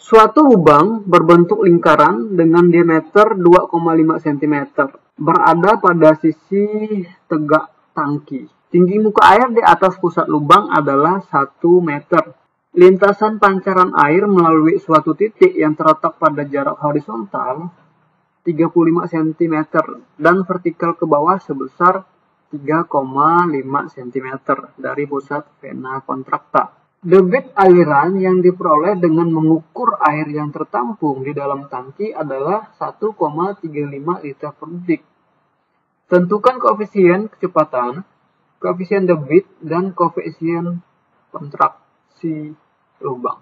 Suatu lubang berbentuk lingkaran dengan diameter 2,5 cm berada pada sisi tegak tangki. Tinggi muka air di atas pusat lubang adalah 1 meter. Lintasan pancaran air melalui suatu titik yang terletak pada jarak horizontal 35 cm dan vertikal ke bawah sebesar 3,5 cm dari pusat vena contracta. Debit aliran yang diperoleh dengan mengukur air yang tertampung di dalam tangki adalah 1,35 liter per detik. Tentukan koefisien kecepatan, koefisien debit, dan koefisien kontraksi lubang.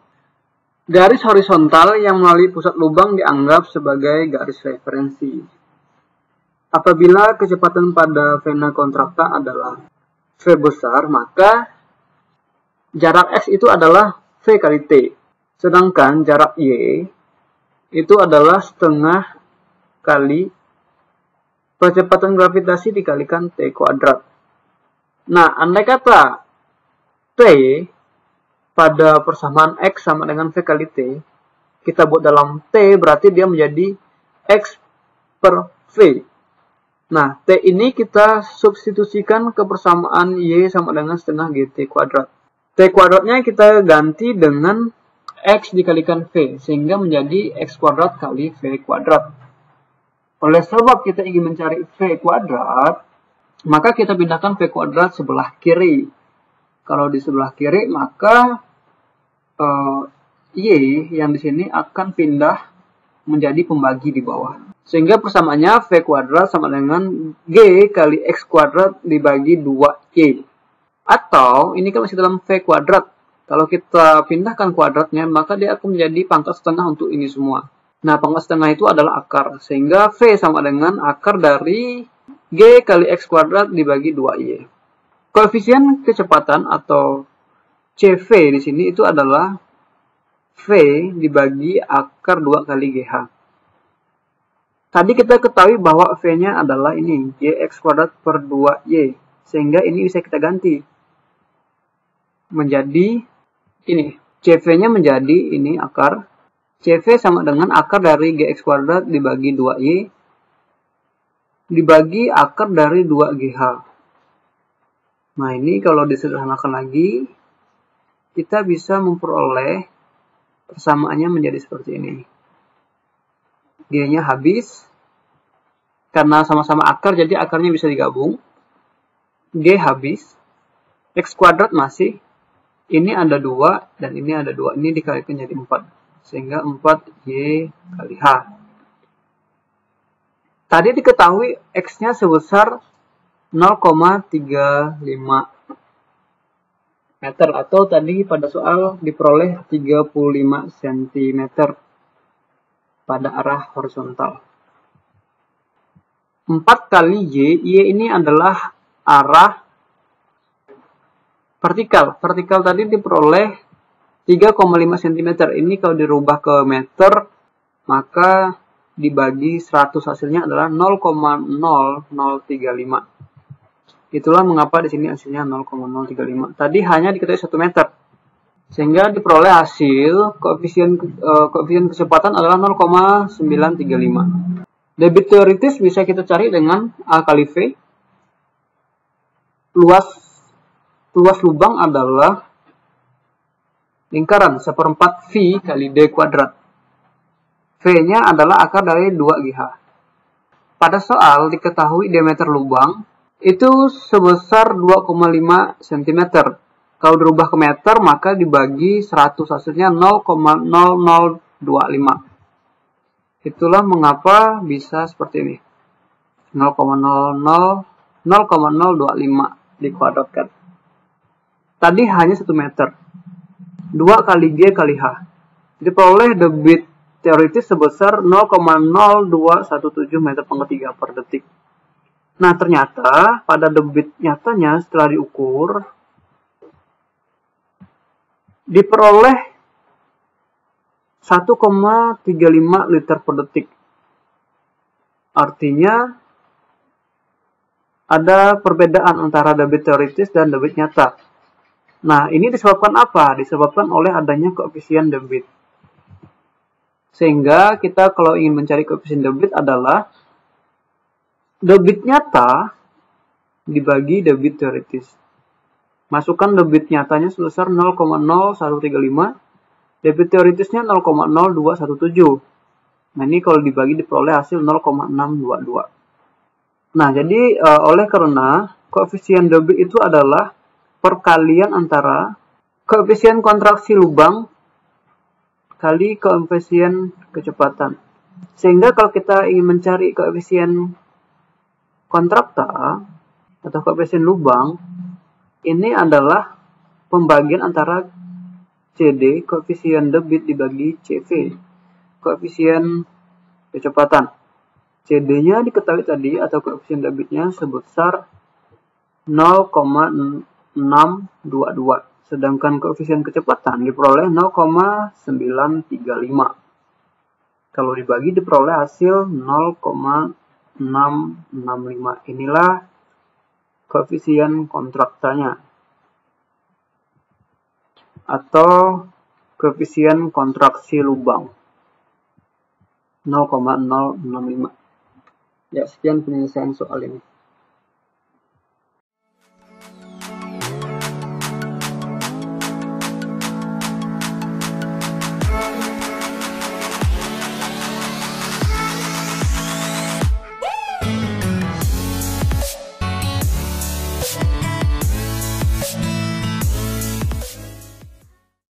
Garis horizontal yang melalui pusat lubang dianggap sebagai garis referensi. Apabila kecepatan pada vena contracta adalah V besar, maka jarak X itu adalah V kali T. Sedangkan jarak Y itu adalah setengah kali percepatan gravitasi dikalikan T kuadrat. Nah, andai kata T pada persamaan X sama dengan V kali T, kita buat dalam T berarti dia menjadi X per V. Nah, T ini kita substitusikan ke persamaan Y sama dengan setengah GT kuadrat. T kuadratnya kita ganti dengan X dikalikan V, sehingga menjadi X kuadrat kali V kuadrat. Oleh sebab kita ingin mencari V kuadrat, maka kita pindahkan V kuadrat sebelah kiri. Kalau di sebelah kiri, maka Y yang di sini akan pindah menjadi pembagi di bawah. Sehingga persamaannya V kuadrat sama dengan G kali X kuadrat dibagi 2Y. Atau, ini kan masih dalam V kuadrat. Kalau kita pindahkan kuadratnya, maka dia akan menjadi pangkat setengah untuk ini semua. Nah, pangkat setengah itu adalah akar. Sehingga V sama dengan akar dari G kali X kuadrat dibagi 2Y. Koefisien kecepatan atau CV di sini itu adalah V dibagi akar 2 kali GH. Tadi kita ketahui bahwa V-nya adalah ini, GX kuadrat per 2Y. Sehingga ini bisa kita ganti menjadi ini. CV-nya menjadi ini akar. CV sama dengan akar dari GX kuadrat dibagi 2Y dibagi akar dari 2GH. Nah, ini kalau disederhanakan lagi, kita bisa memperoleh persamaannya menjadi seperti ini. G-nya habis. Karena sama-sama akar, jadi akarnya bisa digabung. G habis. X kuadrat masih. Ini ada 2 dan ini ada 2. Ini dikalikan jadi 4. Sehingga 4Y kali H. Tadi diketahui X-nya sebesar 0,35 meter. Atau tadi pada soal diperoleh 35 cm pada arah horizontal. 4 kali Y ini adalah arah vertikal. Vertikal tadi diperoleh 3,5 cm. Ini kalau dirubah ke meter, maka dibagi 100 hasilnya adalah 0,0035. Itulah mengapa di sini hasilnya 0,035. Tadi hanya diketahui 1 meter. Sehingga diperoleh hasil koefisien kecepatan adalah 0,935. Debit teoritis bisa kita cari dengan A kali V. Luas lubang adalah lingkaran 1/4 V kali D kuadrat. V-nya adalah akar dari 2GH. Pada soal diketahui diameter lubang itu sebesar 2,5 cm. Kalau dirubah ke meter, maka dibagi 100 hasilnya 0,0025. Itulah mengapa bisa seperti ini. 0,025 dikuadratkan. Tadi hanya 1 meter. 2 kali G kali H. Diperoleh debit teoritis sebesar 0,0217 meter pangkat 3 per detik. Nah, ternyata pada debit nyatanya setelah diukur, diperoleh 1,35 liter per detik. Artinya, ada perbedaan antara debit teoritis dan debit nyata. Nah, ini disebabkan apa? Disebabkan oleh adanya koefisien debit. Sehingga kita kalau ingin mencari koefisien debit adalah debit nyata dibagi debit teoritis. Masukkan debit nyatanya sebesar 0,0135, debit teoritisnya 0,0217. Nah, ini kalau dibagi diperoleh hasil 0,622. Nah, jadi oleh karena koefisien debit itu adalah perkalian antara koefisien kontraksi lubang kali koefisien kecepatan. Sehingga kalau kita ingin mencari koefisien kontrakta atau koefisien lubang, ini adalah pembagian antara CD, koefisien debit dibagi CV, koefisien kecepatan. CD-nya diketahui tadi atau koefisien debitnya sebesar 0,622. Sedangkan koefisien kecepatan diperoleh 0,935. Kalau dibagi diperoleh hasil 0,665. Inilah koefisien kontraktanya atau koefisien kontraksi lubang 0,065. Ya, sekian penyelesaian soal ini.